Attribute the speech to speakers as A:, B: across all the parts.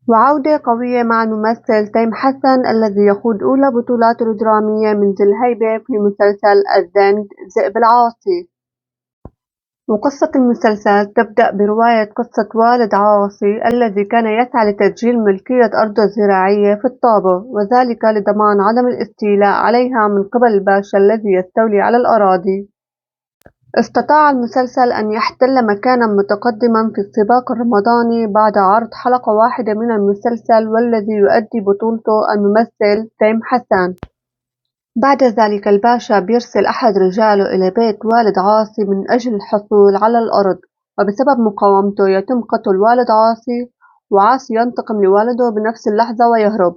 A: وعودة قوية مع الممثل تيم حسن الذي يخوض أولى بطولاته الدرامية منذ الهيبة في مسلسل الزند ذئب العاصي. وقصة المسلسل تبدأ برواية قصة والد عاصي الذي كان يسعى لتسجيل ملكية أرضه الزراعية في الطابة، وذلك لضمان عدم الاستيلاء عليها من قبل الباشا الذي يستولي على الأراضي. استطاع المسلسل أن يحتل مكانًا متقدمًا في السباق الرمضاني بعد عرض حلقة واحدة من المسلسل، والذي يؤدي بطولته الممثل تيم حسن. بعد ذلك الباشا بيرسل أحد رجاله إلى بيت والد عاصي من أجل الحصول على الأرض، وبسبب مقاومته يتم قتل والد عاصي، وعاصي ينتقم لوالده بنفس اللحظة ويهرب.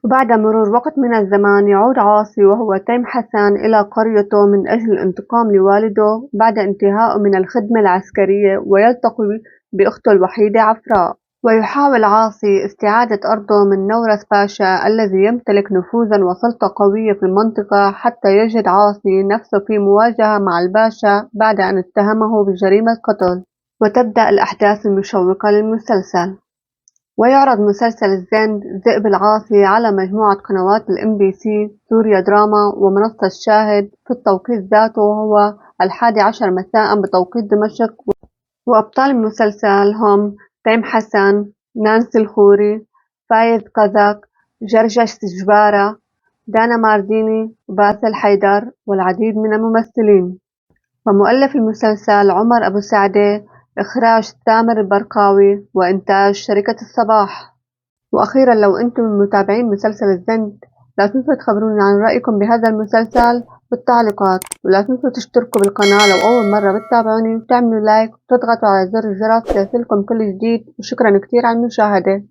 A: وبعد مرور وقت من الزمان يعود عاصي وهو تيم حسن إلى قريته من أجل الانتقام لوالده بعد انتهائه من الخدمة العسكرية، ويلتقي بأخته الوحيدة عفراء. ويحاول عاصي استعادة أرضه من نورس باشا الذي يمتلك نفوذا وسلطة قوية في المنطقة، حتى يجد عاصي نفسه في مواجهة مع الباشا بعد أن اتهمه بجريمة قتل. وتبدأ الأحداث المشوقة للمسلسل. ويعرض مسلسل الزند ذئب العاصي على مجموعة قنوات الMBC سوريا دراما ومنصة الشاهد في التوقيت ذاته، وهو 11 مساء بتوقيت دمشق. وأبطال المسلسل هم تيم حسن، نانسي الخوري، فايز قزق، جرجس جبارة، دانا مارديني، وباسل حيدر، والعديد من الممثلين. ومؤلف المسلسل عمر أبو سعدة، إخراج تامر البرقاوي، وإنتاج شركة الصباح. وأخيرا لو أنتم من متابعين مسلسل الزند لا تنسوا تخبروني عن رأيكم بهذا المسلسل بالتعليقات، ولا تنسوا تشتركوا بالقناة لو أول مرة بتتابعوني، وتعملوا لايك وتضغطوا على زر الجرس ليصلكم كل جديد. وشكرا كتير على المشاهدة.